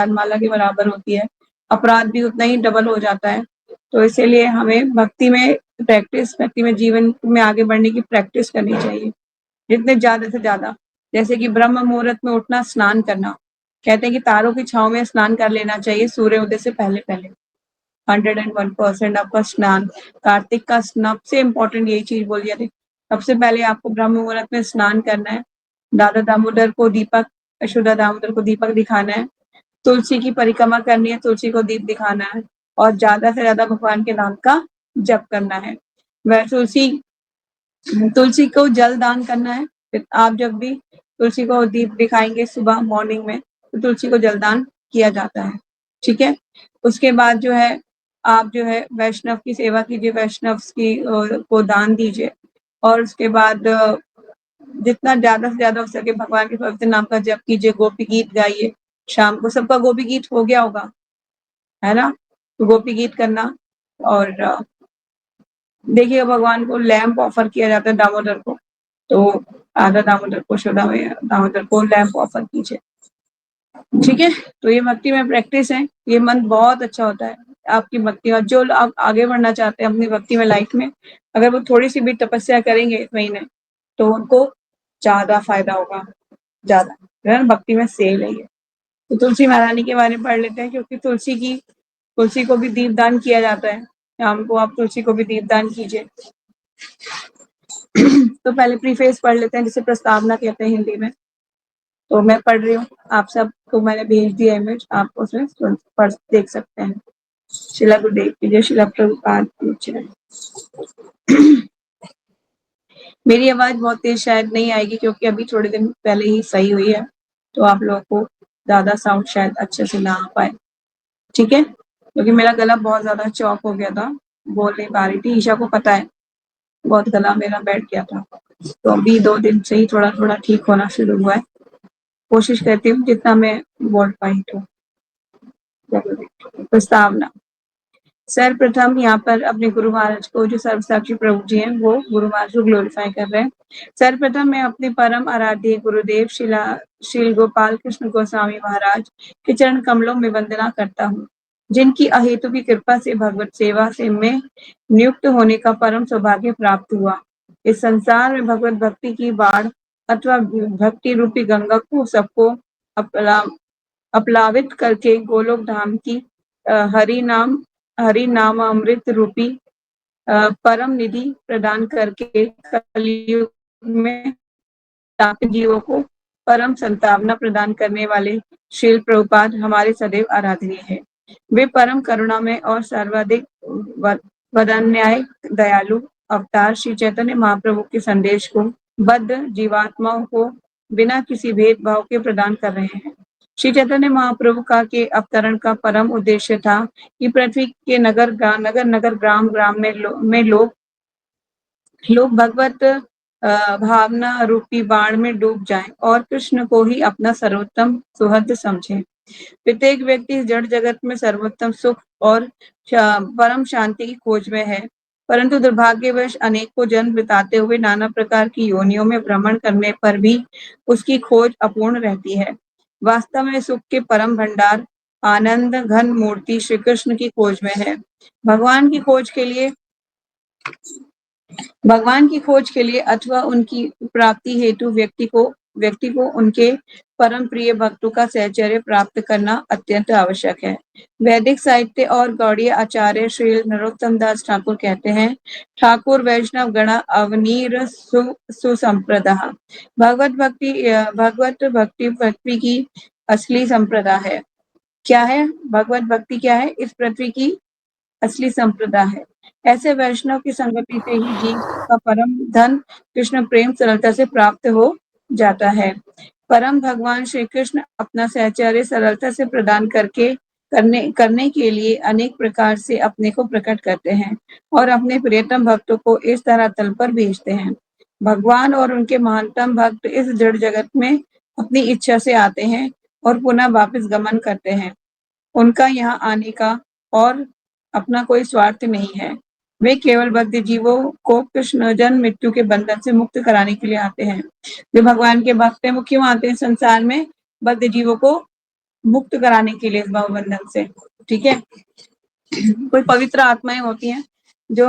माला के बराबर होती है, अपराध भी उतना ही डबल हो जाता है। तो इसीलिए हमें भक्ति में जीवन में आगे बढ़ने की प्रैक्टिस करनी चाहिए, जितने ज्यादा से ज्यादा। जैसे कि ब्रह्म मुहूर्त में उठना, स्नान करना, कहते हैं कि तारों की छांव में स्नान कर लेना चाहिए सूर्योदय से पहले पहले। 101% आपका स्नान, कार्तिक का सबसे इम्पोर्टेंट यही चीज बोली जाती है, सबसे पहले आपको ब्रह्म मुहूर्त में स्नान करना है, दादा दामोदर को दीपक, यशोदा दामोदर को दीपक दिखाना है, तुलसी की परिक्रमा करनी है, तुलसी को दीप दिखाना है, और ज्यादा से ज्यादा भगवान के नाम का जप करना है। वह तुलसी को जल दान करना है। आप जब भी तुलसी को दीप दिखाएंगे सुबह मॉर्निंग में, तो तुलसी को जल दान किया जाता है, ठीक है। उसके बाद जो है आप जो है वैष्णव की सेवा कीजिए, वैष्णव की को दान दीजिए, और उसके बाद जितना ज्यादा से ज्यादा हो सके भगवान के पवित्र नाम का जप कीजिए, गोपी गीत गाइए। शाम को सबका गोपी गीत हो गया होगा, है ना? तो गोपी गीत करना, और देखिए भगवान को लैंप ऑफर किया जाता है दामोदर को, तो आधा दामोदर को, यशोदा में दामोदर को लैंप ऑफर कीजिए, ठीक है। तो ये भक्ति में प्रैक्टिस है, ये मंत्र बहुत अच्छा होता है आपकी भक्ति। और जो आप आगे बढ़ना चाहते हैं अपनी भक्ति में, लाइफ में, अगर वो थोड़ी सी भी तपस्या करेंगे इस महीने, तो उनको ज्यादा फायदा होगा, ज्यादा, है ना? भक्ति में सेल है ये। तो तुलसी महारानी के बारे में पढ़ लेते हैं, क्योंकि तुलसी को भी दीपदान किया जाता है। शाम को आप तुलसी को भी दीपदान कीजिए। तो पहले प्रीफेस पढ़ लेते हैं, जिसे प्रस्तावना कहते हैं हिंदी में। तो मैं पढ़ रही हूँ, आप सबको मैंने भेज दिया इमेज, आप उसमें पढ़ देख सकते हैं। शिला गुरुदेव की जय, शिला प्रभुपाद की जय। मेरी आवाज बहुत तेज शायद नहीं आएगी, क्योंकि अभी थोड़े दिन पहले ही सही हुई है, तो आप लोगों को ज्यादा साउंड शायद अच्छे से ना आ पाए, ठीक है। क्योंकि मेरा गला बहुत ज्यादा चौक हो गया था, बोल नहीं पा रही थी। ईशा को पता है, बहुत गला मेरा बैठ गया था, तो अभी 2 दिन से ही थोड़ा थोड़ा ठीक होना शुरू हुआ है। कोशिश करती हूँ जितना मैं बोल पाई। तो प्रस्तावना। सर्वप्रथम यहाँ पर अपने गुरु महाराज को, जो सर्वसाक्षी प्रभु जी हैं, वो गुरु महाराज को ग्लोरीफाई कर रहे हैं। सर्वप्रथम मैं अपने परम आराध्य गुरुदेव श्री गोपाल कृष्ण गोस्वामी महाराज के चरण कमलों में वंदना करता हूँ, जिनकी अहेतु की कृपा से भगवत सेवा से मैं नियुक्त होने का परम सौभाग्य प्राप्त हुआ। इस संसार में भगवत भक्ति की बाढ़ अथवा भक्ति रूपी गंगा को सबको अपलावित करके गोलोक धाम की हरि नाम अमृत रूपी परम निधि प्रदान करके कलयुग में तापित जीवों को परम संतावना प्रदान करने वाले श्रील प्रभुपाद हमारे सदैव आराधनीय है। वे परम करुणामय और सर्वाधिक वदान्याय दयालु अवतार श्री चैतन्य महाप्रभु के संदेश को बद्ध जीवात्माओं को बिना किसी भेदभाव के प्रदान कर रहे हैं। श्री चैतन्य महाप्रभु का के अवतरण का परम उद्देश्य था कि पृथ्वी के नगर नगर ग्राम ग्राम में लोग भगवत भावना रूपी बाण में डूब जाएं और कृष्ण को ही अपना सर्वोत्तम सुहृद समझें। प्रत्येक व्यक्ति इस जड़ जगत में सर्वोत्तम सुख और परम शांति की खोज में है, परंतु दुर्भाग्यवश अनेकों जन्म बिताते हुए नाना प्रकार की योनियों में भ्रमण करने पर भी उसकी खोज अपूर्ण रहती है। वास्तव में सुख के परम भंडार आनंद घन मूर्ति श्री कृष्ण की खोज में है। भगवान की खोज के लिए अथवा उनकी प्राप्ति हेतु व्यक्ति को उनके परम प्रिय भक्तों का सहचर्य प्राप्त करना अत्यंत आवश्यक है। वैदिक साहित्य और गौड़ीय आचार्य श्री नरोत्तम दास ठाकुर कहते हैं, ठाकुर वैष्णव गण अवनीर सुसंप्रदा। भगवत भक्ति पृथ्वी की असली संप्रदा है। क्या है भगवत भक्ति? क्या है? इस पृथ्वी की असली संप्रदा है। ऐसे वैष्णव की संगति से ही जीव का परम धन कृष्ण प्रेम सरलता से प्राप्त हो जाता है। परम भगवान श्री कृष्ण अपना सहचर्य सरलता से प्रदान करने के लिए अनेक प्रकार से अपने को प्रकट करते हैं और अपने प्रियतम भक्तों को इस तरह तल पर भेजते हैं। भगवान और उनके महानतम भक्त इस जड़ जगत में अपनी इच्छा से आते हैं और पुनः वापस गमन करते हैं। उनका यहाँ आने का और अपना कोई स्वार्थ नहीं है। वे केवल बद्ध जीवों को कृष्ण जन्म मृत्यु के बंधन से मुक्त कराने के लिए आते हैं। जो भगवान के भक्त हैं वो क्यों आते हैं संसार में? बद्ध जीवों को मुक्त कराने के लिए इस भवबंधन से, ठीक है। कोई पवित्र आत्माएं होती हैं जो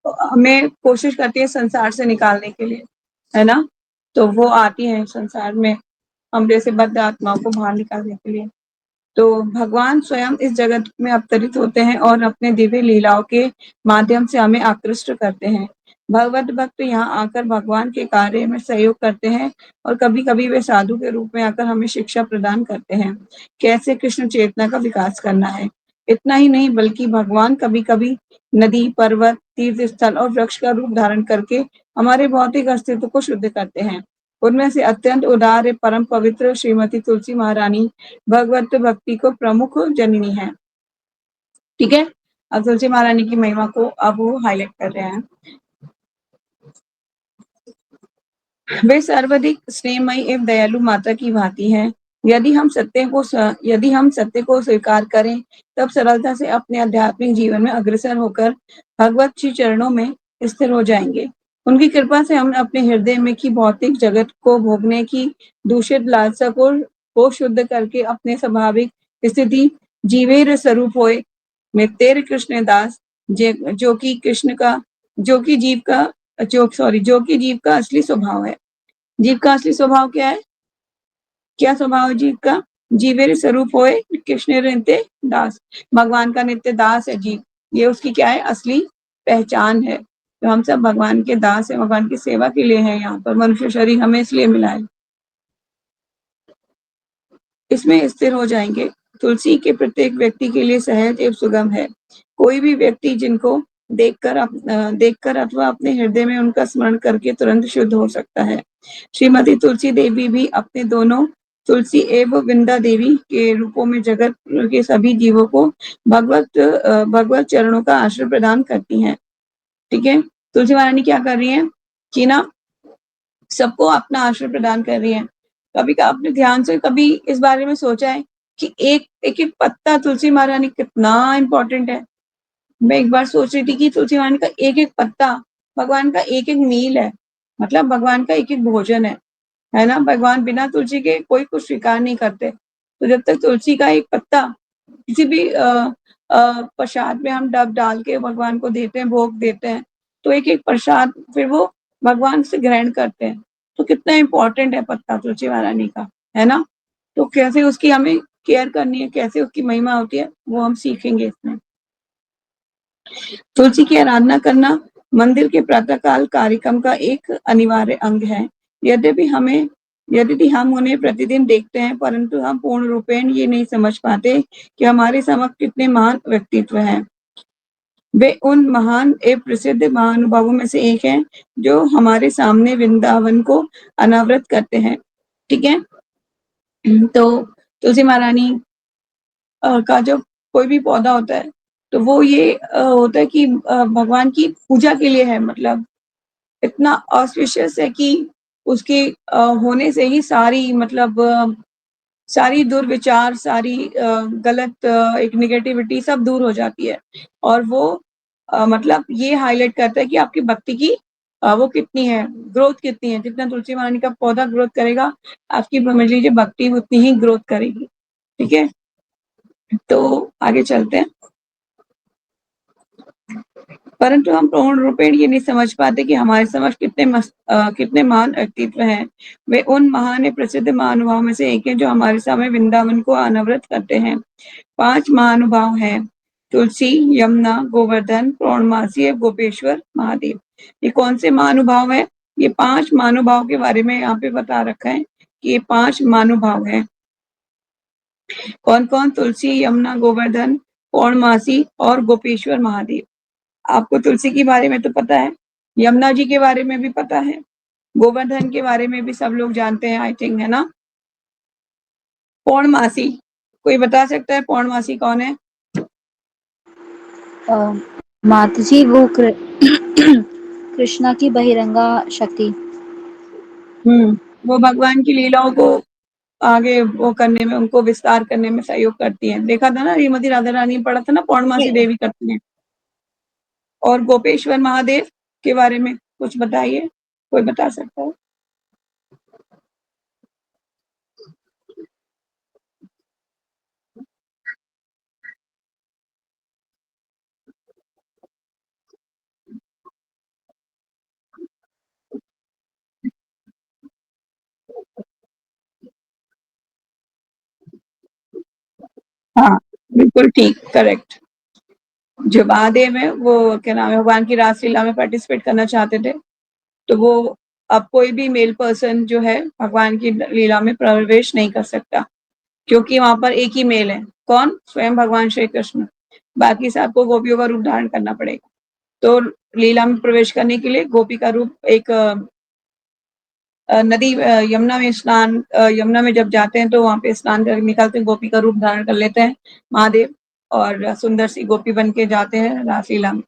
हमें कोशिश करती है संसार से निकालने के लिए, है ना। तो वो आती है संसार में हम जैसे बद्ध आत्माओं को बाहर निकालने के लिए। तो भगवान स्वयं इस जगत में अवतरित होते हैं और अपने दिव्य लीलाओं के माध्यम से हमें आकृष्ट करते हैं। भगवत भक्त यहाँ आकर भगवान के कार्य में सहयोग करते हैं और कभी कभी वे साधु के रूप में आकर हमें शिक्षा प्रदान करते हैं कैसे कृष्ण चेतना का विकास करना है। इतना ही नहीं बल्कि भगवान कभी कभी नदी, पर्वत, तीर्थ स्थल और वृक्ष का रूप धारण करके हमारे भौतिक अस्तित्व को शुद्ध करते हैं। उनमें से अत्यंत उदार परम पवित्र श्रीमती तुलसी महारानी भगवत भक्ति को प्रमुख जननी है, ठीक है। अब तुलसी महारानी की महिमा को अब वो हाईलाइट कर रहे हैं। वे सर्वाधिक स्नेहमयी एवं दयालु माता की भांति हैं। यदि हम सत्य को स्वीकार करें तब सरलता से अपने आध्यात्मिक जीवन में अग्रसर होकर भगवत श्री चरणों में स्थिर हो जाएंगे। उनकी कृपा से हम अपने हृदय में की भौतिक जगत को भोगने की दूषित लालसा को शुद्ध करके अपने स्वाभाविक स्थिति जीवेर स्वरूप होए में तेरे कृष्ण दास जो कि कृष्ण का जो कि जीव का असली स्वभाव है। जीव का असली स्वभाव क्या है? क्या स्वभाव है जीव का? जीवेर स्वरूप होए कृष्ण नित्य दास, भगवान का नित्य दास है जीव। ये उसकी क्या है? असली पहचान है। तो हम सब भगवान के दास है, भगवान की सेवा के लिए है। यहाँ पर मनुष्य शरीर हमें इसलिए मिला है, इसमें स्थिर हो जाएंगे। तुलसी के प्रत्येक व्यक्ति के लिए सहज एवं सुगम है। कोई भी व्यक्ति जिनको देखकर अथवा अपने हृदय में उनका स्मरण करके तुरंत शुद्ध हो सकता है। श्रीमती तुलसी देवी भी अपने दोनों तुलसी एवं वृंदा देवी के रूपों में जगत के सभी जीवों को भगवत चरणों का आश्रय प्रदान करती हैं, ठीक है। तुलसी महारानी क्या कर रही है कि ना सबको अपना आश्रय प्रदान कर रही है। कभी आपने ध्यान से कभी इस बारे में सोचा है कि एक एक पत्ता तुलसी महारानी कितना इंपॉर्टेंट है। मैं एक बार सोच रही थी कि तुलसी महारानी का एक एक पत्ता भगवान का एक एक मील है, मतलब भगवान का एक एक भोजन है ना। भगवान बिना तुलसी के कोई कुछ स्वीकार नहीं करते। तो जब तक तुलसी का एक पत्ता किसी भी प्रसाद में हम डब डाल के भगवान को देते हैं, भोग देते हैं, तो एक एक प्रसाद फिर वो भगवान से ग्रहण करते हैं। तो कितना इंपॉर्टेंट है पत्ता तुलसी महारानी का, है ना। तो कैसे उसकी हमें केयर करनी है, कैसे उसकी महिमा होती है, वो हम सीखेंगे इसमें। तुलसी की आराधना करना मंदिर के प्रातःकाल कार्यक्रम का एक अनिवार्य अंग है। यद्यपि हम उन्हें प्रतिदिन देखते हैं, परंतु हम पूर्ण रूपेण ये नहीं समझ पाते कि हमारे समक्ष कितने महान व्यक्तित्व हैं। वे उन महान एवं प्रसिद्ध महानुभावों में से एक हैं जो हमारे सामने वृंदावन को अनावृत करते हैं, ठीक है। तो तुलसी महारानी का जो कोई भी पौधा होता है तो वो ये होता है कि भगवान की पूजा के लिए है। मतलब इतना ऑस्पिशियस है कि उसके होने से ही सारी मतलब सारी दुर्विचार, सारी गलत एक नेगेटिविटी सब दूर हो जाती है। और वो मतलब ये हाईलाइट करता है कि आपकी भक्ति की वो कितनी है, ग्रोथ कितनी है। जितना तुलसी महारानी का पौधा ग्रोथ करेगा, आपकी समझ लीजिए भक्ति उतनी ही ग्रोथ करेगी, ठीक है। तो आगे चलते हैं। परंतु हम पूर्ण रूपेण ये नहीं समझ पाते कि हमारे समक्ष कितने महान व्यक्तित्व हैं। वे उन महान प्रसिद्ध महानुभावों में से एक है जो हमारे सामने वृंदावन को अनावृत करते हैं। 5 महानुभाव हैं, तुलसी, यमुना, गोवर्धन, पौर्णमासी एवं गोपेश्वर महादेव। ये कौन से महानुभाव है? ये 5 महानुभाव के बारे में यहाँ पे बता रखा है कि ये 5 महानुभाव है। कौन कौन? तुलसी, यमुना, गोवर्धन, पौर्णमासी और गोपेश्वर महादेव। आपको तुलसी के बारे में तो पता है, यमुना जी के बारे में भी पता है, गोवर्धन के बारे में भी सब लोग जानते हैं आई थिंक, है ना। पौर्णमासी, कोई बता सकता है पौर्णमासी कौन है? माता जी वो कृष्णा की बहिरंगा शक्ति। वो भगवान की लीलाओं को आगे वो करने में, उनको विस्तार करने में सहयोग करती है। देखा था ना, श्रीमती राधा रानी पढ़ा था ना, पौर्णमासी देवी करती है। और गोपेश्वर महादेव के बारे में कुछ बताइए, कोई बता सकता है? हाँ, बिल्कुल ठीक, करेक्ट। जो महादेव है वो क्या नाम है, भगवान की रासलीला में पार्टिसिपेट करना चाहते थे, तो वो अब कोई भी मेल पर्सन जो है भगवान की लीला में प्रवेश नहीं कर सकता, क्योंकि वहां पर एक ही मेल है। कौन? स्वयं भगवान श्री कृष्ण। बाकी सबको गोपियों का रूप धारण करना पड़ेगा। तो लीला में प्रवेश करने के लिए गोपी का रूप एक नदी यमुना में स्नान यमुना में जब जाते हैं तो वहां पे स्नान कर निकलते हैं, गोपी का रूप धारण कर लेते हैं महादेव, और सुंदर सी गोपी बन के जाते हैं रासलीला में।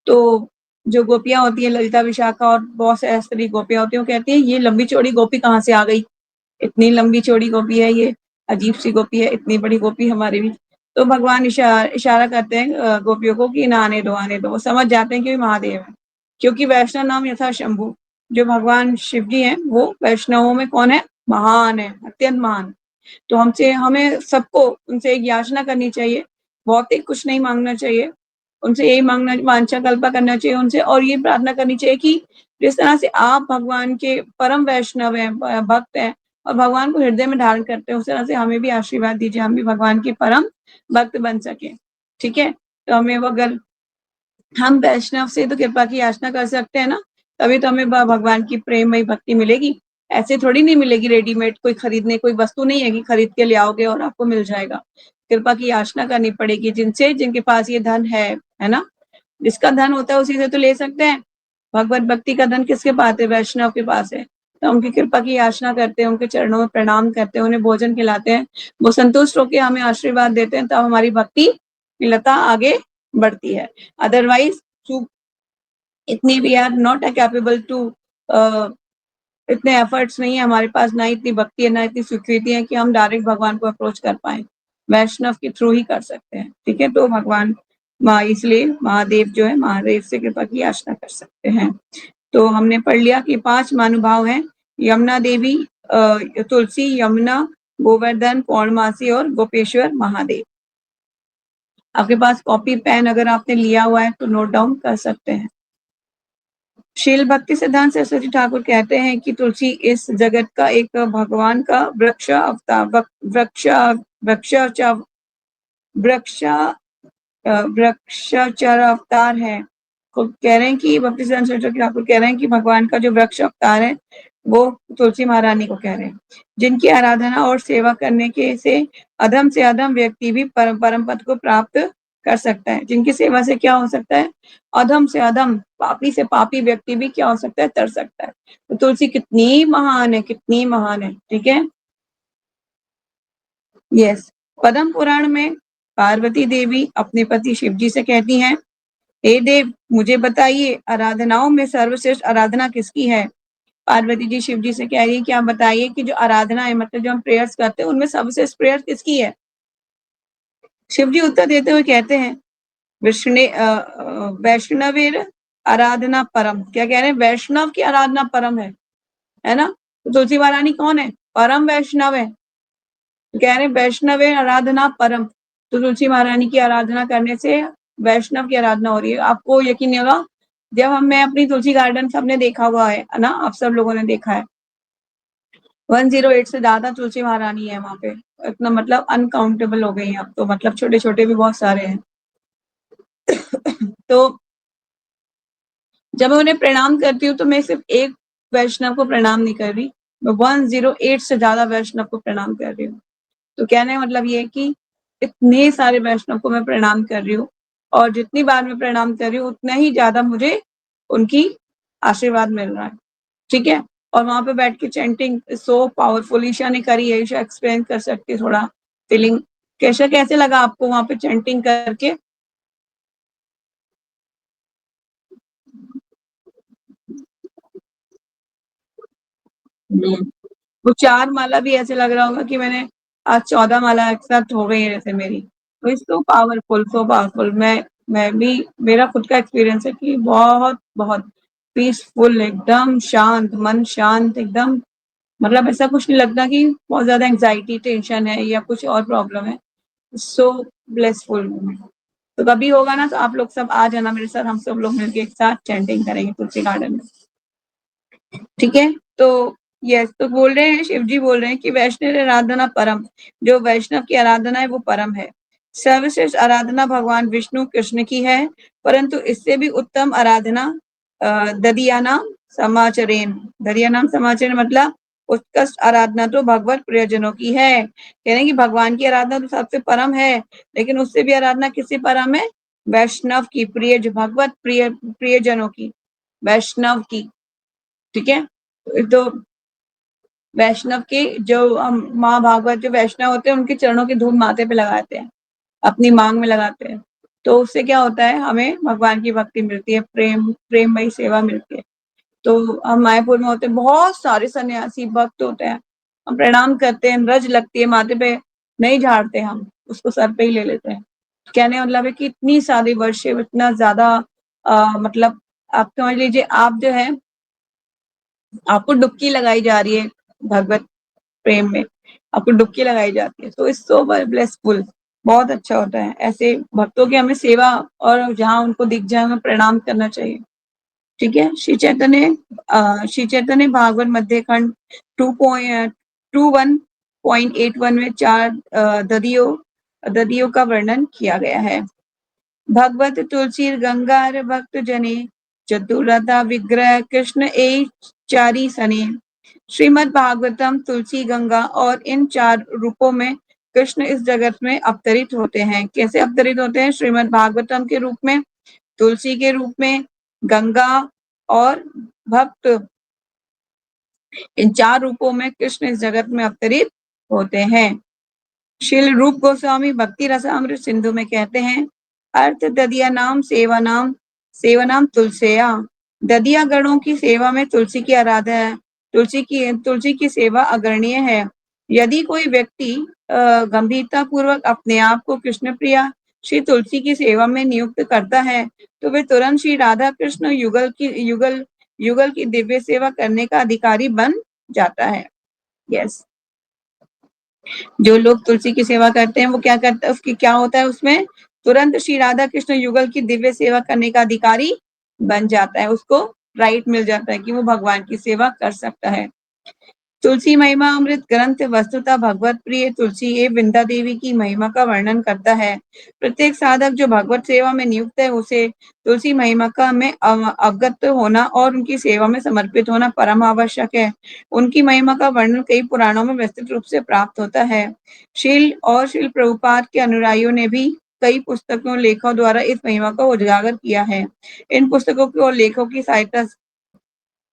तो जो गोपियां होती है ललिता विशाखा और बहुत से ऐसी गोपियां होती है, वो कहती है ये लंबी चौड़ी गोपी कहाँ से आ गई, इतनी लंबी चौड़ी गोपी है, ये अजीब सी गोपी है, इतनी बड़ी गोपी हमारे भी। तो भगवान इशारा करते हैं गोपियों को कि ना आने दो, आने दो। वो समझ जाते हैं कि महादेव है, क्योंकि वैष्णव नाम यथा शंभु। जो भगवान शिव जी हैं वो वैष्णवों में कौन है? महान है, अत्यंत महान। तो हमसे हमें सबको उनसे एक याचना करनी चाहिए, भौतिक कुछ नहीं मांगना चाहिए, उनसे यही मांगना वांछा कल्पा करना चाहिए उनसे, और ये प्रार्थना करनी चाहिए कि जिस तरह से आप भगवान के परम वैष्णव हैं, भक्त हैं, और भगवान को हृदय में धारण करते हैं, उस तरह से हमें भी आशीर्वाद दीजिए, हम भी भगवान के परम भक्त बन सके। ठीक है, तो हमें वो अगर हम वैष्णव से तो कृपा की याचना कर सकते हैं ना, तभी तो हमें भगवान की प्रेममयी भक्ति मिलेगी। ऐसे थोड़ी नहीं मिलेगी रेडीमेड, कोई खरीदने, कोई वस्तु नहीं है कि खरीद के ले आओगे और आपको मिल जाएगा। कृपा की याचना करनी पड़ेगी जिनसे, जिनके पास ये धन है ना। जिसका धन होता है उसी से तो ले सकते हैं। भगवत भक्ति का धन किसके पास है? वैष्णव के पास है। तो उनकी कृपा की याचना करते हैं, उनके चरणों में प्रणाम करते हैं, उन्हें भोजन खिलाते हैं, वो संतुष्ट होकर हमें आशीर्वाद देते हैं, तब हमारी भक्ति की लता आगे बढ़ती है। अदरवाइज इतनी we are not capable to, इतने एफर्ट्स नहीं है हमारे पास, ना इतनी भक्ति है, ना इतनी स्वीकृति है कि हम डायरेक्ट भगवान को अप्रोच कर पाए। वैष्णव के थ्रू ही कर सकते हैं। ठीक है, तो भगवान इसलिए महादेव जो है, महादेव से कृपा की याचना कर सकते हैं। तो हमने पढ़ लिया कि 5 महानुभाव हैं, यमुना देवी, तुलसी, यमुना, गोवर्धन, पौर्णमासी और गोपेश्वर महादेव। आपके पास कॉपी पेन अगर आपने लिया हुआ है तो नोट डाउन कर सकते हैं। शील भक्ति सिद्धांत सरस्वती ठाकुर कहते हैं कि तुलसी इस जगत का एक भगवान का वृक्ष अवतार, वृक्षचर अवतार है। तो कह रहे हैं कि भक्ति सिद्धांत सरस्वती ठाकुर कह रहे हैं कि भगवान का जो वृक्ष अवतार है वो तुलसी महारानी को कह रहे हैं, जिनकी आराधना और सेवा करने के से अधम व्यक्ति भी परम पद को प्राप्त कर सकता है। जिनकी सेवा से क्या हो सकता है? अधम से अधम, पापी से पापी व्यक्ति भी क्या हो सकता है? तर सकता है। तो तुलसी कितनी महान है, कितनी महान है। ठीक है, यस। पद्म पुराण में पार्वती देवी अपने पति शिव जी से कहती हैं, हे देव, मुझे बताइए आराधनाओं में सर्वश्रेष्ठ आराधना किसकी है? पार्वती जी शिव जी से कह रही है कि आप बताइए कि जो आराधना है, मतलब जो हम प्रेयर्स करते हैं, उनमें सबसे प्रेयर किसकी है? शिव जी उत्तर देते हुए कहते हैं, वैष्णवेर आराधना परम। क्या कह रहे हैं? वैष्णव की आराधना परम है ना। तो तुलसी महारानी कौन है? परम वैष्णव है। तो कह रहे हैं वैष्णवेर आराधना परम। तो तुलसी महारानी की आराधना करने से वैष्णव की आराधना हो रही है। आपको यकीन नहीं होगा, जब मैं अपनी तुलसी गार्डन सबने देखा हुआ है ना, आप सब लोगों ने देखा है, 108 से ज्यादा तुलसी महारानी है वहां पे। इतना मतलब अनकाउंटेबल हो गई है अब तो, मतलब छोटे छोटे भी बहुत सारे हैं। तो जब मैं उन्हें प्रणाम करती हूँ तो मैं सिर्फ एक वैष्णव को प्रणाम नहीं कर रही, मैं 108 से ज्यादा वैष्णव को प्रणाम कर रही हूँ। तो कहने का मतलब ये है कि इतने सारे वैष्णव को मैं प्रणाम कर रही हूँ, और जितनी बार मैं प्रणाम कर रही हूँ उतना ही ज्यादा मुझे उनकी आशीर्वाद मिल रहा है। ठीक है, और वहां पे बैठ के चैंटिंग सो पावरफुल। ईशा ने करी है, ईशा एक्सप्लेन कर सकती है थोड़ा फीलिंग। कैसा, कैसे लगा आपको वहां पे चैंटिंग करके? वो 4 माला भी ऐसे लग रहा होगा कि मैंने आज 14 माला एक्सेप्ट हो गई है जैसे मेरी। तो it's so powerful, so powerful. मैं भी, मेरा खुद का एक्सपीरियंस है कि बहुत बहुत पीसफुल, एकदम शांत मन, शांत एकदम। मतलब ऐसा कुछ नहीं लगता कि बहुत ज्यादा एंजाइटी, टेंशन है या कुछ और प्रॉब्लम है। सो ब्लेसफुल। तो कभी होगा ना तो आप लोग सब आ जाना मेरे साथ, हम सब लोग मिलके एक साथ चैंटिंग करेंगे तुलसी गार्डन में। ठीक है, तो यस, तो बोल रहे हैं शिव जी बोल रहे हैं कि वैष्णव आराधना परम, जो वैष्णव की आराधना है वो परम है। सर्वश्रेष्ठ आराधना भगवान विष्णु कृष्ण की है, परंतु इससे भी उत्तम आराधना ददीयानाम समाचरेन, ददीयानाम समाचरेन मतलब उत्कृष्ट आराधना तो भगवत प्रियजनों की है। कह रहे हैं कि भगवान की आराधना तो सबसे परम है, लेकिन उससे भी आराधना किससे परम है? वैष्णव की, प्रिय भगवत प्रियजनों की, वैष्णव की। ठीक है, तो वैष्णव के जो हम माँ भागवत जो वैष्णव होते हैं उनके चरणों की धूल माथे पे लगाते हैं, अपनी मांग में लगाते हैं, तो उससे क्या होता है? हमें भगवान की भक्ति मिलती है, प्रेममयी सेवा मिलती है। तो हम मायापुर में होते हैं, बहुत सारे सन्यासी भक्त होते हैं, हम प्रणाम करते हैं, रज लगती है माथे पे, नहीं झाड़ते, हम उसको सर पे ही ले लेते हैं। कहने का मतलब है कि इतनी सारी वर्षे, इतना ज्यादा मतलब आप समझ लीजिए, आप जो है आपको डुबकी लगाई जा रही है भगवत प्रेम में, आपको डुबकी लगाई जाती है, तो इट्स सो ब्लेसफुल, बहुत अच्छा होता है। ऐसे भक्तों की हमें सेवा और जहाँ उनको दिख जाए हमें प्रणाम करना चाहिए। ठीक है, श्री चैतन्य भागवत मध्य खंड 21.81 में 4 ददियों का वर्णन किया गया है। भगवत तुलसी गंगार भक्त जने चतुरता विग्रह कृष्ण ए चारी सने। श्रीमद् भागवतम तुलसी गंगा और इन 4 रूपों में कृष्ण इस जगत में अवतरित होते हैं। कैसे अवतरित होते हैं? श्रीमद् भागवतम के रूप में, तुलसी के रूप में, गंगा और भक्त, इन 4 रूपों में कृष्ण इस जगत में अवतरित होते हैं। श्रील रूप गोस्वामी भक्ति रसामृत सिंधु में कहते हैं, अर्थ ददिया नाम सेवा नाम तुलसेया। ददिया गणों की सेवा में तुलसी की आराधना है, तुलसी की सेवा अग्रणीय है। यदि कोई व्यक्ति गंभीरता पूर्वक अपने आप को कृष्ण प्रिया श्री तुलसी की सेवा में नियुक्त करता है, तो वे तुरंत श्री राधा कृष्ण युगल की दिव्य सेवा करने का अधिकारी बन जाता है। यस, जो लोग तुलसी की सेवा करते हैं वो क्या करते हैं, उसकी क्या होता है? उसमें तुरंत श्री राधा कृष्ण युगल की दिव्य सेवा करने का अधिकारी बन जाता है, उसको राइट मिल जाता है कि वो भगवान की सेवा कर सकता है। तुलसी महिमा अमृत ग्रंथ वस्तुतः भगवत प्रिय तुलसी एवं वृंदा देवी की महिमा का वर्णन करता है। प्रत्येक साधक जो भगवत सेवा में नियुक्त है, उसे तुलसी महिमा का में अवगत होना और उनकी सेवा में समर्पित होना परम आवश्यक है। उनकी महिमा का वर्णन कई पुराणों में विस्तृत रूप से प्राप्त होता है। श्रील प्रभुपाद के अनुयायियों ने भी कई पुस्तकों लेखों द्वारा इस महिमा को उजागर किया है। इन पुस्तकों को लेखों की सहायता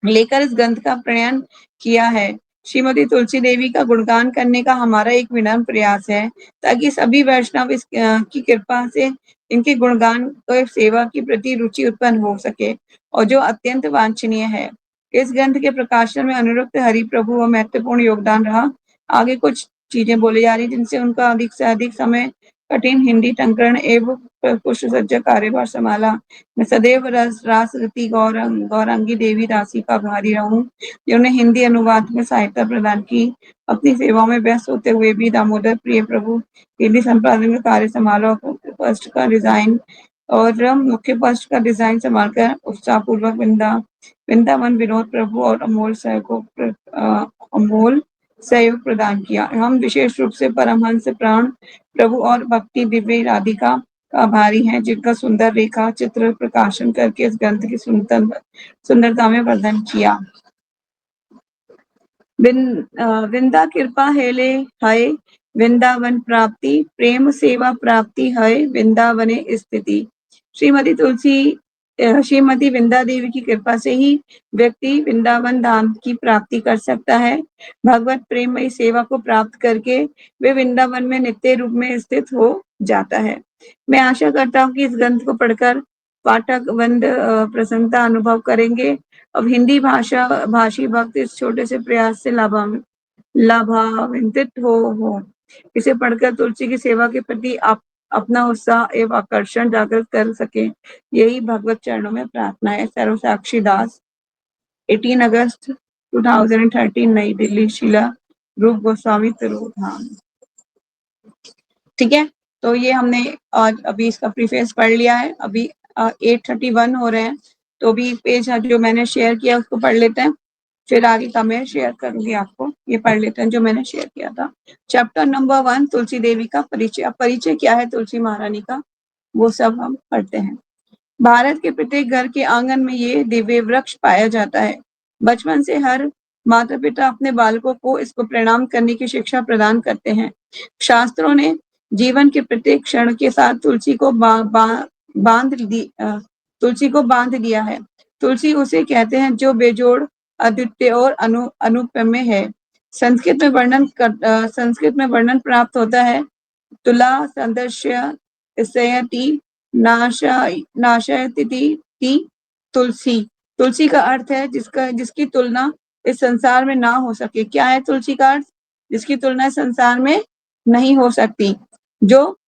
लेकर इस ग्रंथ का प्रणयन किया है। श्रीमती तुलसी देवी का गुणगान करने का हमारा एक विनम्र प्रयास है, ताकि सभी वैष्णव की कृपा से इनके गुणगान और सेवा के प्रति रुचि उत्पन्न हो सके, और जो अत्यंत वांछनीय है। इस ग्रंथ के प्रकाशन में अनुरुक्त हरि प्रभु का महत्वपूर्ण योगदान रहा। आगे कुछ चीजें बोली जा रही जिनसे उनका अधिक से अधिक समय कठिन हिंदी टंकरण एवं पुष्प सज्जा कार्यभार संभाला। मैं सदैव रासरती गौरांगी देवी दासी का आभारी रहूं, जिन्होंने हिंदी अनुवाद में सहायता प्रदान की। अपनी सेवाओं में व्यस्त होते हुए भी दामोदर प्रिय प्रभु हिंदी संपादन में कार्य संभाला, पृष्ठ का डिजाइन और मुख्य पृष्ठ का डिजाइन संभालकर उत्साहपूर्वक वृंदावन विनोद प्रभु और अमोल सहयोग प्रदान किया। हम विशेष रूप से परमहंस प्राण प्रभु और भक्ति दिव्य राधिका का आभारी हैं, जिनका सुंदर रेखा चित्र प्रकाशन करके इस ग्रंथ की सुंदरता में वर्धन किया। वृंदा कृपा हेले है वृंदावन प्राप्ति, प्रेम सेवा प्राप्ति है वृंदावने स्थिति। श्रीमती वृंदा देवी की कृपा से ही व्यक्ति वृंदावन धाम की प्राप्ति कर सकता है। भगवत प्रेममयी सेवा को प्राप्त करके वे वृंदावन में नित्य रूप में स्थित हो जाता है। मैं आशा करता हूँ कि इस ग्रंथ को पढ़कर पाठक वृंद प्रसन्नता अनुभव करेंगे। अब हिंदी भाषी भक्त इस छोटे से प्रयास से लाभान्वित हो इसे पढ़कर तुलसी की सेवा के प्रति अपना उत्साह एवं आकर्षण जागृत कर सके, यही भगवत चरणों में प्रार्थना है। सर्वसाक्षी दास, 18 अगस्त 2013, नई दिल्ली, शिला रूप गोस्वामी तिरुधाम। ठीक है, तो ये हमने आज अभी इसका प्रीफेस पढ़ लिया है। अभी 8:31 हो रहे हैं, तो अभी पेज जो मैंने शेयर किया उसको पढ़ लेते हैं। फिर आगे का मैं शेयर करूंगी आपको। ये पढ़ लेते हैं जो मैंने शेयर किया था। चैप्टर नंबर 1, तुलसी देवी का परिचय। अब परिचय क्या है तुलसी महारानी का, वो सब हम पढ़ते हैं। भारत के प्रत्येक घर के आंगन में ये दिव्य वृक्ष पाया जाता है। बचपन से हर माता पिता अपने बालकों को इसको प्रणाम करने की शिक्षा प्रदान करते हैं। शास्त्रों ने जीवन के प्रत्येक क्षण के साथ तुलसी को बांध दिया है। तुलसी उसे कहते हैं जो बेजोड़, अद्वितीय और अनुपम्य है। संस्कृत में वर्णन प्राप्त होता है, तुला सदस्य सयति नाशयति तुलसी। तुलसी का अर्थ है जिसकी तुलना इस संसार में ना हो सके। क्या है तुलसी का अर्थ? जिसकी तुलना इस संसार में नहीं हो सकती। जो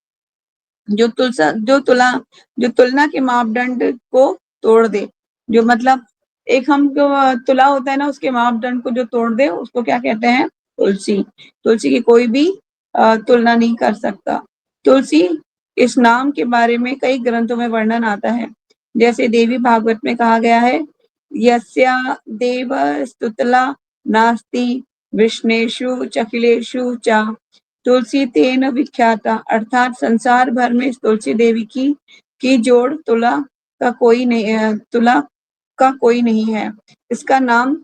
जो तुलसा जो तुला जो तुलना के मापदंड को तोड़ दे। जो मतलब एक हम जो तुला होता है ना, उसके मापदंड को जो तोड़ दे उसको क्या कहते हैं? तुलसी। तुलसी की कोई भी तुलना नहीं कर सकता। तुलसी इस नाम के बारे में कई ग्रंथों में वर्णन आता है। जैसे देवी भागवत में कहा गया है, यस्या देव स्तुतला नास्ति विष्णेषु चकिलेषु च तुलसी तेन विख्याता। अर्थात संसार भर में इस तुलसी देवी की जोड़ तुला का कोई नहीं है। इसका नाम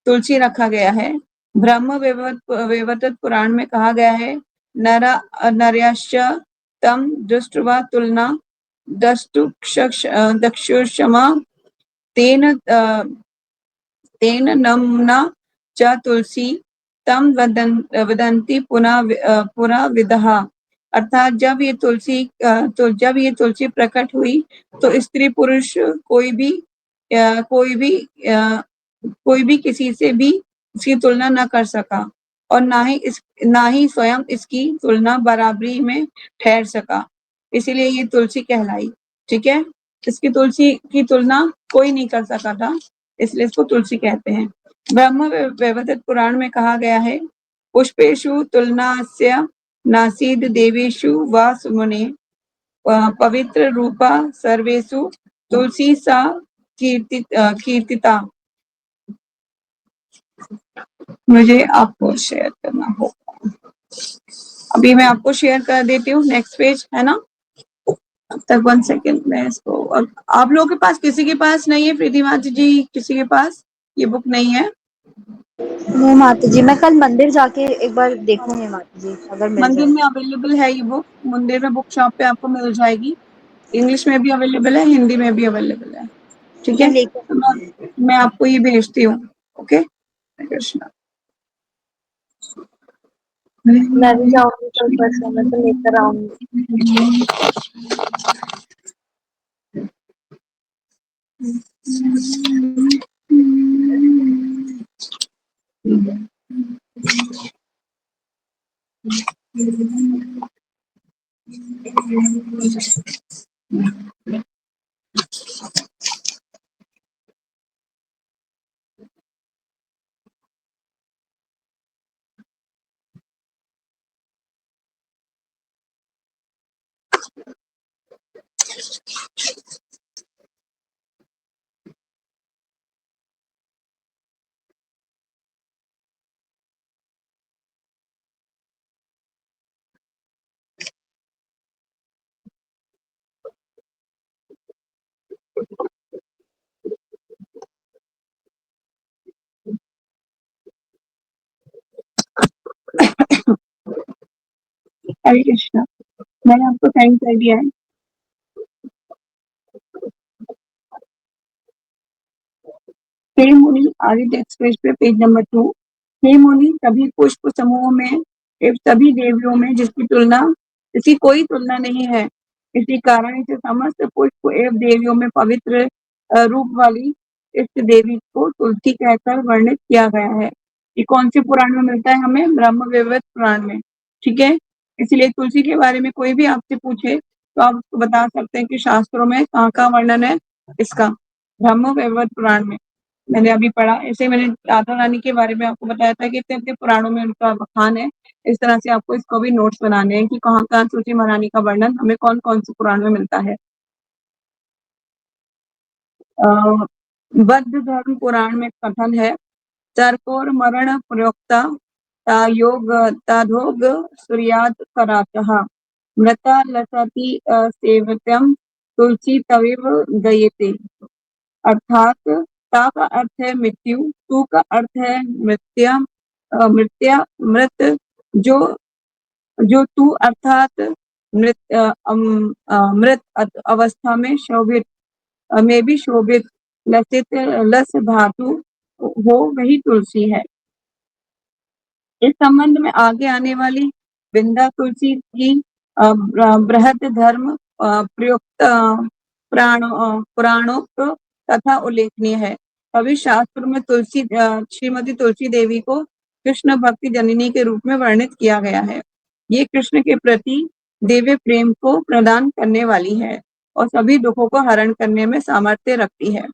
तुलसी रखा गया है। ब्रह्म वैवर्त पुराण में कहा गया है, नर्यश्च तम दृष्ट्वा तुलना दक्षुषमा तेन नम्ना च तुलसी तम वदंती पुनः विदहा। अर्थात जब ये तुलसी प्रकट हुई तो स्त्री पुरुष कोई भी किसी से भी इसकी तुलना न कर सका और ना ही स्वयं इसकी तुलना बराबरी में ठहर सका। इसीलिए ये तुलसी कहलाई। ठीक है, इसकी तुलसी की तुलना कोई नहीं कर सका था, इसलिए इसको तुलसी कहते हैं। ब्रह्म वैवर्त पुराण में कहा गया है, पुष्पेषु तुलनास्य नासीद देवेषु वा सुमने पवित्र रूपा सर्वेषु तुलसी सा कीर्तिता। मुझे आपको शेयर करना होगा। अभी मैं आपको शेयर कर देती हूँ, नेक्स्ट पेज है ना। अब तक 1 सेकेंड में इसको, और आप लोगों के पास किसी के पास नहीं है? प्रीति माता जी, किसी के पास ये बुक नहीं है? नहीं माता जी, मैं कल मंदिर जाके एक बार देखूंगी माता जी, अगर मिल मंदिर जाए। में अवेलेबल है ये बुक, मंदिर में बुक शॉप पे आपको मिल जाएगी। इंग्लिश में भी अवेलेबल है, हिंदी में भी अवेलेबल है। ठीक मैं है, लेकर तो मैं आपको ये भेजती हूँ। ओके, कृष्णा। मैं भी जाऊंगी कल परसों में तो लेकर आऊंगी। हरे कृष्णा, मैंने आपको सेंड कर दिया है। हे मुनि, आदित्य एक्सप्रेस पे पेज नंबर 2। हे मुनि, सभी पुष्प समूहों में एवं सभी देवियों में इसकी कोई तुलना नहीं है। इसी कारण इसे समस्त पुष्प एवं देवियों में पवित्र रूप वाली इस देवी को तुलसी कहकर वर्णित किया गया है। ये कौन से पुराण में मिलता है हमें? ब्रह्म वैवर्त पुराण में। ठीक है, इसलिए तुलसी के बारे में कोई भी आपसे पूछे तो आप उसको बता सकते हैं कि शास्त्रों में कहाँ वर्णन है इसका। ब्रह्म वैवर्त पुराण में मैंने अभी पढ़ा। ऐसे मैंने राधा रानी के बारे में आपको बताया था कि इतने इतने पुराणों में उनका बखान है। इस तरह से आपको इसको भी नोट्स बनाने हैं कि कहाँ कहाँ तुलसी महारानी का वर्णन हमें कौन कौन से पुराण में मिलता है। बद्ध धर्म पुराण में कथन है, सर्पोर मरण प्रयोक्ता योग तदोग सूर्यात करातः मृता लसति सेवत्यम तुलसी तविव गयेते। अर्थात ता का अर्थ है मृत्यु, तू का अर्थ है मृत्या, मृत्या मृत, जो जो तू अर्थात मृत अवस्था में शोभित में भी शोभित लसित लस धातु हो वही तुलसी है। इस संबंध में आगे आने वाली विंदा तुलसी की बृहद धर्म प्रयुक्त पुराणोक्त तथा उल्लेखनीय है। कवि शास्त्र में तुलसी श्रीमती तुलसी देवी को कृष्ण भक्ति जननी के रूप में वर्णित किया गया है। ये कृष्ण के प्रति दिव्य प्रेम को प्रदान करने वाली है और सभी दुखों को हरण करने में सामर्थ्य रखती है।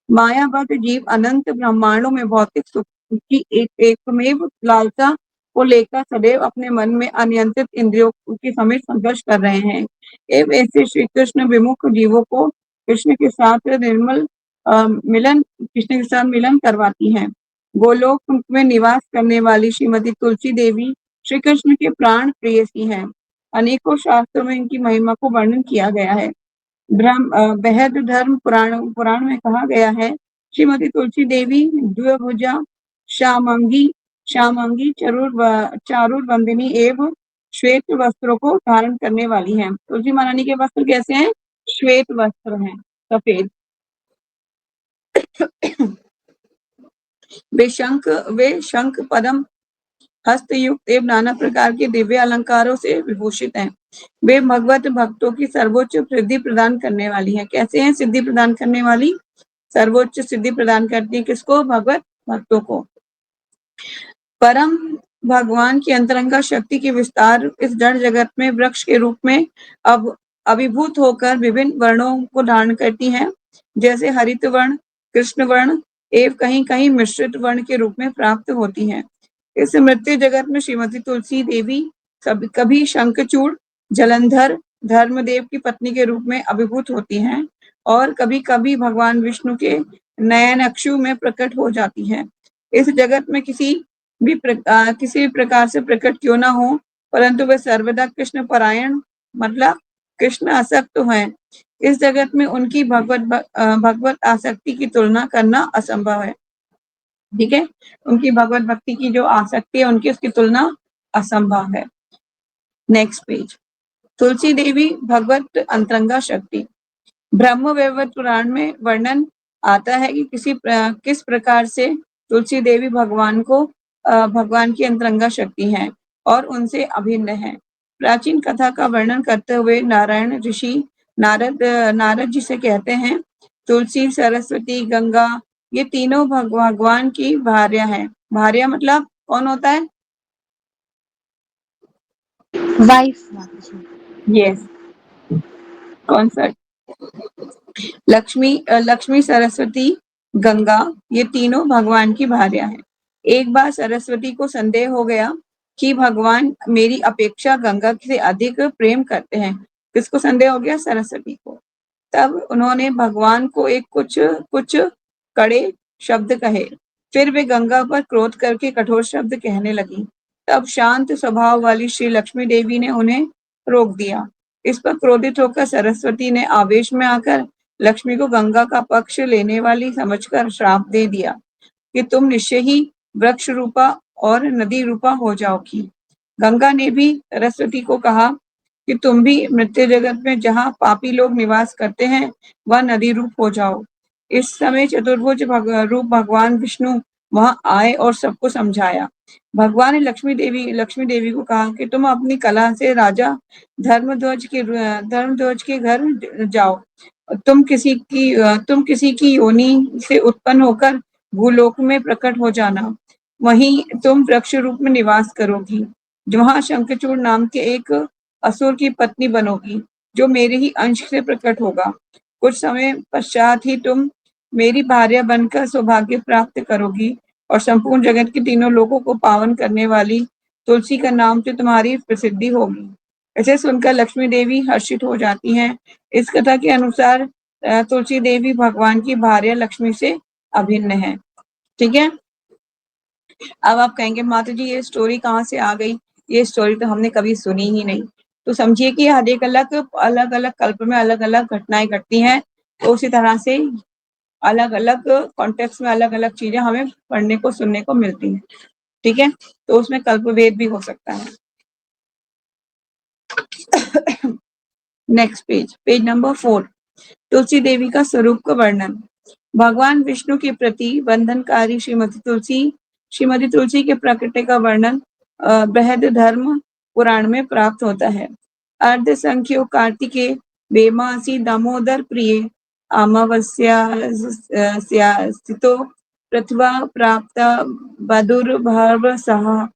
मायाबद्ध जीव अनंत ब्रह्मांडों में भौतिक सुख की एकमेव लालसा को लेकर सदैव अपने मन में अनियंत्रित इंद्रियों के समेत संघर्ष कर रहे हैं। एवं ऐसे श्री कृष्ण विमुख जीवों को कृष्ण के साथ मिलन करवाती हैं। गोलोक में निवास करने वाली श्रीमती तुलसी देवी श्री कृष्ण के प्राण प्रेयसी हैं। अनेकों शास्त्रों में इनकी महिमा को वर्णन किया गया है। बृहद धर्म पुराण में कहा गया है, श्रीमती तुलसी देवी द्विभुजा श्यामांगी चारुर वंदिनी एवं श्वेत वस्त्रों को धारण करने वाली हैं। तुलसी महारानी के वस्त्र कैसे हैं? श्वेत वस्त्र हैं, सफेद। वे शंख पद्म हस्तयुक्त एवं नाना प्रकार के दिव्य अलंकारों से विभूषित हैं। वे भगवत भक्तों की सर्वोच्च सिद्धि प्रदान करने वाली हैं। कैसे हैं सिद्धि प्रदान करने वाली? सर्वोच्च सिद्धि प्रदान करती है किसको? भगवत भक्तों को। परम भगवान की अंतरंगा शक्ति के विस्तार इस जड़ जगत में वृक्ष के रूप में अब अभिभूत होकर विभिन्न वर्णों को धारण करती हैं, जैसे हरित वर्ण, कृष्ण वर्ण एवं कहीं कहीं मिश्रित वर्ण के रूप में प्राप्त होती हैं। इस मृत्यु जगत में श्रीमती तुलसी देवी कभी शंखचूड़ जलंधर धर्मदेव की पत्नी के रूप में अभिभूत होती हैं और कभी कभी भगवान विष्णु के नयनाक्षु में प्रकट हो जाती हैं। इस जगत में किसी भी प्रकार से प्रकट क्यों ना हो, परंतु वे सर्वदा कृष्ण परायण मतलब कृष्ण आसक्त हैं। इस जगत में उनकी भगवत आसक्ति की तुलना करना असंभव है। ठीक है, उनकी भगवत भक्ति की जो आसक्ति है उनकी, उसकी तुलना असंभव है। Next page. तुलसी देवी भगवत अंतरंगा शक्ति। ब्रह्म वैवर्त पुराण में वर्णन आता है कि किस प्रकार से तुलसी देवी भगवान की अंतरंगा शक्ति है और उनसे अभिन्न है। प्राचीन कथा का वर्णन करते हुए नारायण ऋषि नारद जी से कहते हैं, तुलसी, सरस्वती, गंगा ये तीनों भगवान की भार्या हैं। भार्या मतलब कौन होता है? वाइफ। यस, कौन सा? लक्ष्मी, सरस्वती, गंगा ये तीनों भगवान की भार्या हैं। एक बार सरस्वती को संदेह हो गया कि भगवान मेरी अपेक्षा गंगा से अधिक प्रेम करते हैं। किसको संदेह हो गया? सरस्वती को। तब उन्होंने भगवान को एक कुछ कड़े शब्द कहे। फिर वे गंगा पर क्रोध करके कठोर शब्द कहने लगी। तब शांत स्वभाव वाली श्री लक्ष्मी देवी ने उन्हें रोक दिया। इस पर क्रोधित होकर सरस्वती ने आवेश में आकर लक्ष्मी को गंगा का पक्ष लेने वाली समझकर श्राप दे दिया कि तुम निश्चय ही वृक्ष रूपा और नदी रूपा हो जाओगी। गंगा ने भी सरस्वती को कहा कि तुम भी मृत्यु जगत में जहाँ पापी लोग निवास करते हैं वह नदी रूप हो जाओ। इस समय चतुर्भुज रूप भगवान विष्णु वहां आए और सबको समझाया। भगवान ने लक्ष्मी देवी को कहा कि तुम अपनी कला से राजा धर्मध्वज के घर जाओ। तुम किसी की योनि से उत्पन्न होकर भूलोक में प्रकट हो जाना। वहीं तुम वृक्ष रूप में निवास करोगी, जहाँ शंखचूड़ नाम के एक असुर की पत्नी बनोगी, जो मेरे ही अंश से प्रकट होगा। कुछ समय पश्चात ही तुम मेरी भार्या बनकर सौभाग्य प्राप्त करोगी और संपूर्ण जगत के तीनों लोगों को पावन करने वाली तुलसी का नाम से तुम्हारी प्रसिद्धि होगी। ऐसे सुनकर लक्ष्मी देवी हर्षित हो जाती हैं। इस कथा के अनुसार तुलसी देवी भगवान की भार्या लक्ष्मी से अभिन्न है। ठीक है, अब आप कहेंगे माता जी ये स्टोरी कहाँ से आ गई, ये स्टोरी तो हमने कभी सुनी ही नहीं। तो समझिए कि हर एक अलग अलग कल्प में अलग अलग घटनाएं घटती हैं, तो उसी तरह से अलग अलग कॉन्टेक्स्ट में अलग अलग चीजें हमें पढ़ने को सुनने को मिलती हैं। ठीक है, तो उसमें कल्पभेद भी हो सकता है। Next page number 4, Tulsi Devi का स्वरूप का वर्णन। भगवान विष्णु के प्रति बंधनकारी श्रीमती तुलसी के प्रकृति का वर्णन बृहद धर्म पुराण में प्राप्त होता है। अर्ध संख्यो कार्तिके वेमासी दामोदर प्रिय अमावस्या स्थितो पृथ्वा प्राप्त बदुर्भव सह।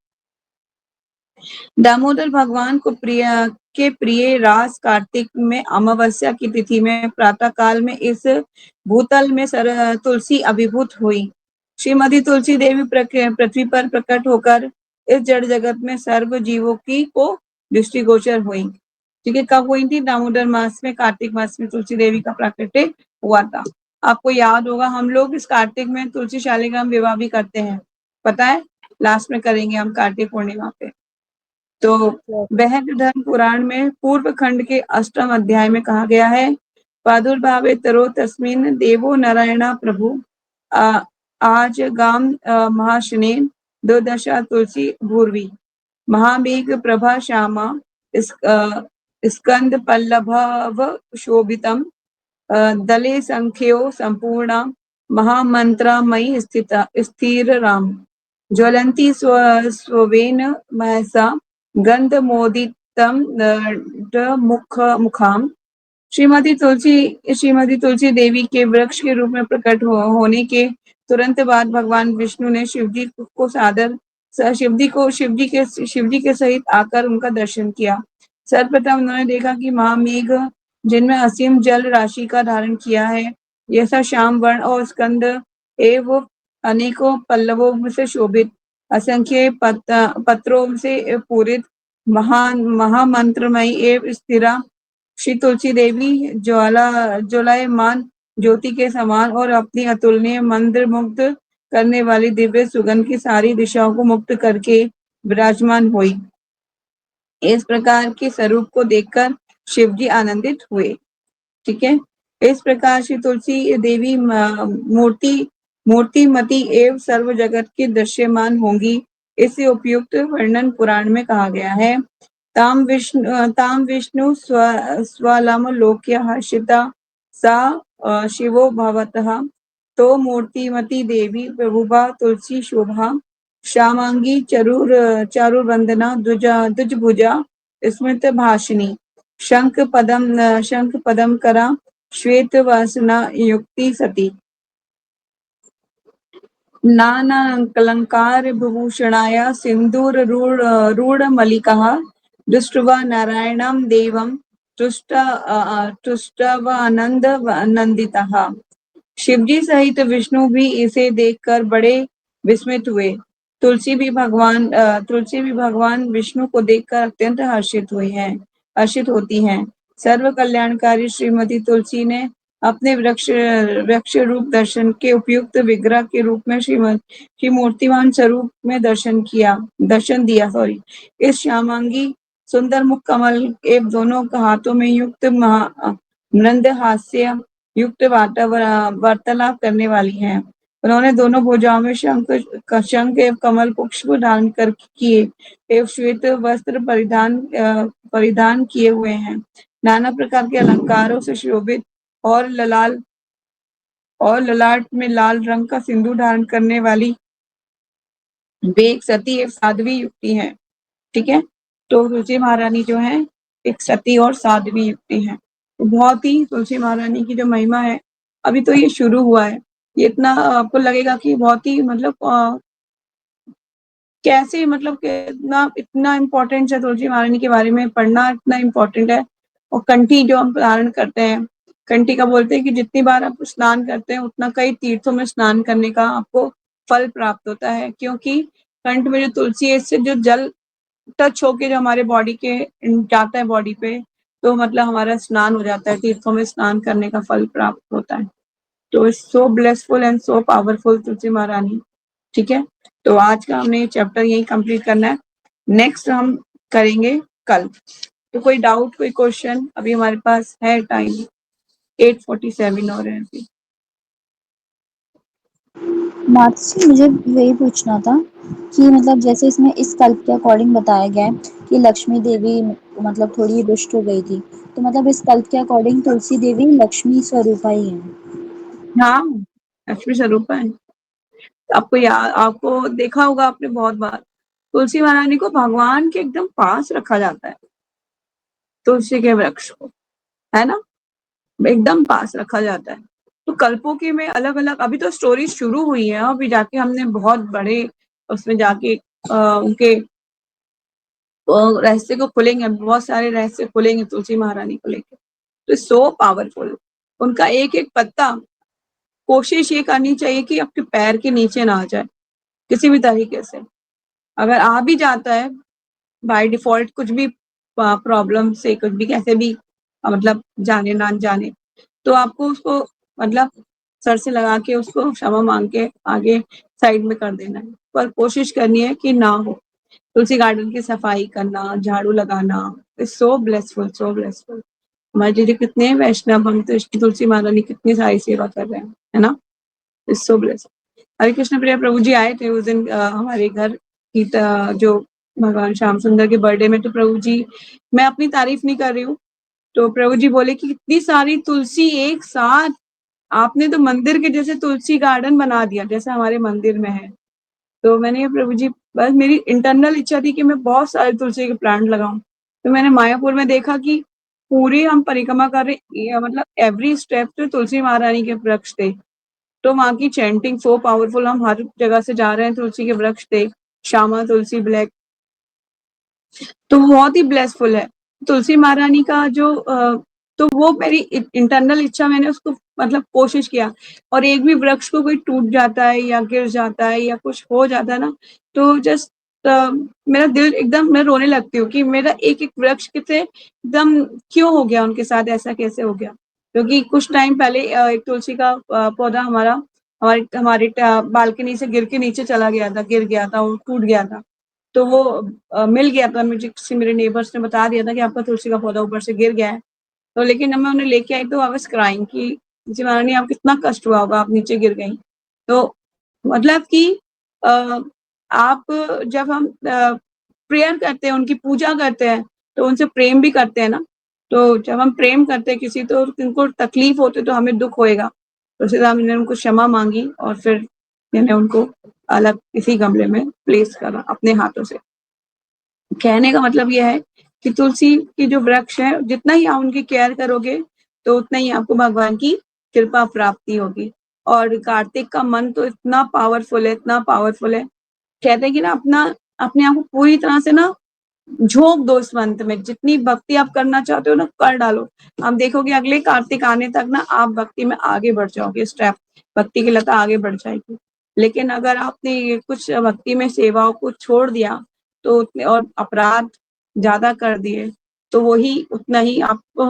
दामोदर भगवान को प्रिय रास कार्तिक में अमावस्या की तिथि में प्रातः काल में इस भूतल में तुलसी अभिभूत हुई। श्रीमती तुलसी देवी पृथ्वी पर प्रकट होकर इस जड़ जगत में सर्व जीवों की को दृष्टिगोचर हुई। ठीक है, कब हुई थी? दामोदर मास में, कार्तिक मास में तुलसी देवी का प्राकट्य हुआ था। आपको याद होगा हम लोग इस कार्तिक में तुलसी शालिग्राम विवाह भी करते हैं, पता है, लास्ट में करेंगे हम कार्तिक पूर्णिमा पे। तो बृहद धर्म पुराण में पूर्व खंड के 8वें अध्याय में कहा गया है, प्रादुर्भावे तरो तस्मिन् देवो नारायण प्रभु आज गाम महाशने दुर्दशा तुलसी भूर्वी महामेघ प्रभा श्यामा स्कंद पल्लभ शोभितम दले संख्यो संपूर्ण महामंत्रमयी स्थिर राम ज्वलंती स्वेन महसा गंधमोदितम मुखाम। श्रीमती तुलसी देवी के वृक्ष के रूप में प्रकट होने के तुरंत बाद भगवान विष्णु ने शिवजी के सहित आकर उनका दर्शन किया। सर्वप्रथम उन्होंने देखा कि महामेघ जिनमें असीम जल राशि का धारण किया है, जैसा श्याम वर्ण और स्कंद एवं अनेकों पल्लवों से शोभित असंख्य पत्रों से पूरित महामंत्रमयी एवं स्थिरा श्री तुलसी देवी ज्वलायमान ज्योति के समान और अपनी अतुलनीय मंत्र मुक्त करने वाली दिव्य सुगंध की सारी दिशाओं को मुक्त करके विराजमान हुई। इस प्रकार के स्वरूप को देखकर शिवजी आनंदित हुए। ठीक है, इस प्रकार श्री तुलसी देवी मूर्तिमती एवं सर्व जगत की दृश्यमान होंगी, इससे उपयुक्त वर्णन पुराण में कहा गया है। ताम विष्णु स्वलमलोक्य हर्षिता सा शिवो भवतः तो मूर्तिमती देवी प्रभुभा तुलसी शोभा श्यामांगी चारुवंदना द्विजभुजा स्मृत भाषिणी शंख पदम करा श्वेत वासना युक्ति सती नाना अलंकार विभूषणाया सिंदूर रूढ़ मलिका दृष्ट्वा नारायणं देवं तुष्टवानंद नंदितः। शिवजी सहित विष्णु भी इसे देखकर बड़े विस्मित हुए। तुलसी भी भगवान विष्णु को देखकर अत्यंत हर्षित होती हैं। सर्व कल्याणकारी श्रीमती तुलसी ने अपने वृक्ष रूप दर्शन के उपयुक्त विग्रह के रूप में श्री मूर्तिमान स्वरूप में दर्शन दिया। इस श्यामांगी सुंदर मुख कमल एवं दोनों हाथों में युक्त मृद हास्य युक्त वार्तालाप करने वाली हैं। उन्होंने दोनों भुजाओं में शंख एवं कमल पुष्प धारण कर किए एवं श्वेत वस्त्र परिधान किए हुए हैं। नाना प्रकार के अलंकारों से शोभित और ललाट में लाल रंग का सिंदूर धारण करने वाली वे एक सती एवं साध्वी युक्ति है। ठीक है, तो तुलसी महारानी जो है एक सती और साध्वी युक्ति है। तो बहुत ही तुलसी महारानी की जो महिमा है, अभी तो ये शुरू हुआ है, ये इतना आपको लगेगा कि बहुत ही मतलब कैसे मतलब इतना इम्पोर्टेंट है तुलसी महारानी के बारे में पढ़ना, इतना इम्पोर्टेंट है। और कंठी जो हम धारण करते हैं, कंठी का बोलते हैं कि जितनी बार आप स्नान करते हैं उतना कई तीर्थों में स्नान करने का आपको फल प्राप्त होता है, क्योंकि कंठ में जो तुलसी है इससे जो जल टच होके जो हमारे बॉडी के जाता है बॉडी पे, तो मतलब हमारा स्नान हो जाता है, तीर्थों में स्नान करने का फल प्राप्त होता है। तो it's so blessful and so powerful Tulsi Maharani. ठीक है, तो आज का हमने चैप्टर यही कंप्लीट करना है, नेक्स्ट हम करेंगे कल। तो कोई डाउट, कोई क्वेश्चन? अभी हमारे पास है टाइम, 8:47 हो रहे हैं अभी। माता जी मुझे यही पूछना था कि मतलब जैसे इसमें इस कल्प के अकॉर्डिंग बताया गया है कि लक्ष्मी देवी मतलब थोड़ी दुष्ट हो गई थी, तो मतलब इस कल्प के अकॉर्डिंग तुलसी देवी लक्ष्मी स्वरूपा ही है। हाँ, लक्ष्मी स्वरूपा है। आपको देखा होगा आपने बहुत बार, तुलसी महारानी को भगवान के एकदम पास रखा जाता है, तुलसी के वृक्ष को, है ना, एकदम पास रखा जाता है। तो कल्पों के में अलग अलग, अभी तो स्टोरी शुरू हुई है, अभी जाके हमने बहुत बड़े उसमें जाके उनके रहस्य को खुलेंगे, बहुत सारे रहस्य खुलेंगे तुलसी महारानी को लेकर। तो सो पावरफुल, उनका एक एक पत्ता, कोशिश ये करनी चाहिए कि आपके पैर के नीचे ना आ जाए किसी भी तरीके से। अगर आ भी जाता है बाय डिफॉल्ट, कुछ भी प्रॉब्लम से, कुछ भी कैसे भी मतलब जाने ना जाने, तो आपको उसको मतलब सर से लगा के उसको क्षमा मांग के आगे साइड में कर देना है, पर कोशिश करनी है कि ना हो। तुलसी गार्डन की सफाई करना, झाड़ू लगाना, is so blessful, so blessful. हमारे दीदी कितने वैष्णव, हम तो तुलसी महारानी कितनी सारी सेवा कर रहे हैं, है ना, इज सो ब्लेसफुल। हरे कृष्ण प्रिया प्रभु जी आए थे उस दिन हमारे घर की जो भगवान श्याम सुंदर के बर्थडे में। तो प्रभु जी, मैं अपनी तारीफ नहीं कर रही हूँ, तो प्रभु जी बोले कि इतनी सारी तुलसी एक साथ, आपने तो मंदिर के जैसे तुलसी गार्डन बना दिया जैसे हमारे मंदिर में है। तो मैंने ये प्रभु जी, बस मेरी इंटरनल इच्छा थी कि मैं बहुत सारे तुलसी के प्लांट लगाऊं। तो मैंने मायापुर में देखा कि पूरी हम परिक्रमा कर रहे, मतलब एवरी स्टेप पे तुलसी महारानी के वृक्ष थे। तो वहां की चैंटिंग सो पावरफुल, हम हर जगह से जा रहे हैं, तुलसी के वृक्ष थे, श्यामा तुलसी ब्लैक, तो बहुत ही ब्लेसफुल है तुलसी महारानी का जो तो वो मेरी इंटरनल इच्छा, मैंने उसको मतलब कोशिश किया। और एक भी वृक्ष को कोई टूट जाता है या गिर जाता है या कुछ हो जाता है ना, तो जस्ट मेरा दिल एकदम, मैं रोने लगती हूँ कि मेरा एक एक वृक्ष कितने एकदम क्यों हो गया उनके साथ, ऐसा कैसे हो गया। क्योंकि कुछ टाइम पहले एक तुलसी का पौधा हमारा हमारे हमारे बालकनी से गिर के नीचे चला गया था, गिर गया था, वो टूट गया था। तो वो मिल गया था मुझे, किसी मेरे नेबर्स ने बता दिया था कि आपका तुलसी का पौधा ऊपर से गिर गया है। तो लेकिन जब मैं उन्हें लेके आई तो आई वाज क्राइंग कि तुलसी महारानी, आप कितना कष्ट हुआ होगा, आप नीचे गिर गई। तो मतलब कि आप, जब हम प्रेयर करते हैं, उनकी पूजा करते हैं, तो उनसे प्रेम भी करते हैं ना। तो जब हम प्रेम करते हैं किसी, तो उनको तकलीफ होती तो हमें दुख होएगा। तो इसलिए हमने उनको क्षमा मांगी और फिर मैंने उनको अलग किसी गमले में प्लेस करा अपने हाथों से। कहने का मतलब यह है कि तुलसी की जो वृक्ष है, जितना ही आप उनकी केयर करोगे तो उतना ही आपको भगवान की कृपा प्राप्ति होगी। और कार्तिक का मन तो इतना पावरफुल है, इतना पावरफुल है, कहते हैं कि ना अपना अपने आप को पूरी तरह से ना झोंक दो इस मंत्र में, जितनी भक्ति आप करना चाहते हो ना कर डालो। आप देखोगे अगले कार्तिक आने तक ना आप भक्ति में आगे बढ़ जाओगे, स्टेप भक्ति की लता आगे बढ़ जाएगी। लेकिन अगर आपने कुछ भक्ति में सेवाओं को छोड़ दिया तो और अपराध ज्यादा कर दिए, तो वही उतना ही आपको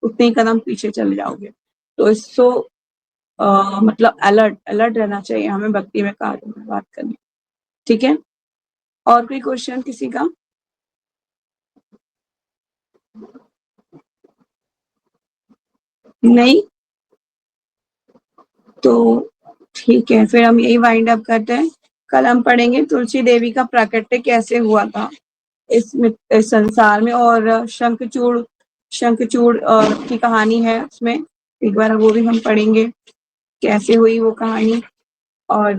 उतने ही कदम पीछे चले जाओगे। तो इसको मतलब अलर्ट अलर्ट रहना चाहिए हमें भक्ति में, कार्य में बात करनी। ठीक है, और कोई क्वेश्चन किसी का? नहीं, तो ठीक है, फिर हम यही वाइंड अप करते हैं। कल हम पढ़ेंगे तुलसी देवी का प्राकट्य कैसे हुआ था इस संसार में, और शंखचूड़ की कहानी है उसमें, एक बार वो भी हम पढ़ेंगे कैसे हुई वो कहानी। और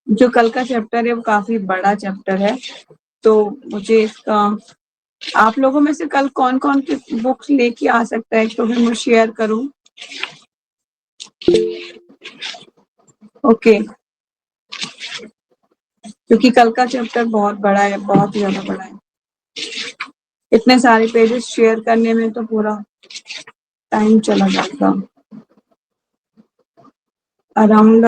जो कल का चैप्टर है वो काफी बड़ा चैप्टर है, तो मुझे इसका, आप लोगों में से कल कौन कौन की बुक्स लेके आ सकता है तो फिर मैं शेयर करूं। ओके, क्योंकि कल का चैप्टर बहुत बड़ा है, बहुत ही ज्यादा बड़ा है, इतने सारे पेजेस शेयर करने में तो पूरा टाइम चला जाएगा। अराउंड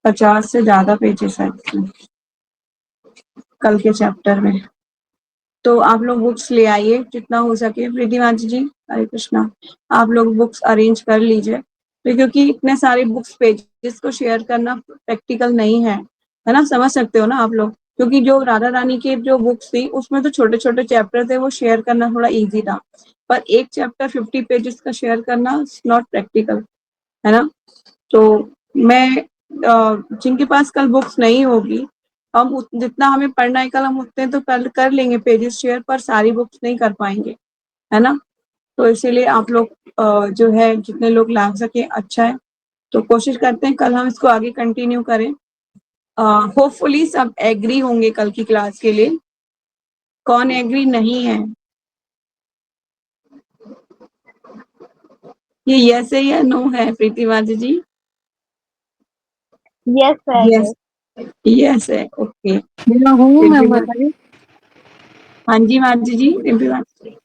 50 से ज्यादा पेजेस है कल के चैप्टर में। तो आप लोग बुक्स ले आइए जितना हो सके। प्रीति मांझी जी, हरे कृष्णा, आप लोग बुक्स अरेंज कर लीजिए तो क्योंकि इतने सारे बुक्स पेजेस को शेयर करना प्रैक्टिकल नहीं है ना, समझ सकते हो ना आप लोग। क्योंकि जो राधा रानी की जो बुक्स थी उसमें तो छोटे छोटे चैप्टर थे, वो शेयर करना थोड़ा इजी था, पर एक चैप्टर 50 पेजेस का शेयर करना इट्स नॉट प्रैक्टिकल, है ना। तो मैं जिनके पास कल बुक्स नहीं होगी, हम जितना हमें पढ़ना है कल हम उतने तो कल कर लेंगे पेजेस शेयर, पर सारी बुक्स नहीं कर पाएंगे, है ना। तो इसीलिए आप लोग जो है जितने लोग ला सके अच्छा है, तो कोशिश करते हैं कल हम इसको आगे कंटिन्यू करें। होपफुली सब एग्री होंगे कल की क्लास के लिए। कौन एग्री नहीं है? ये यस है या नो है प्रीति माजी जी? यस है, यस, यस है, ओके। मैं हूँ, मैं बताइए। हाँ जी माजी जी, डिम्पी माजी।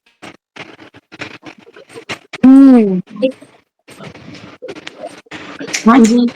हाँ जी।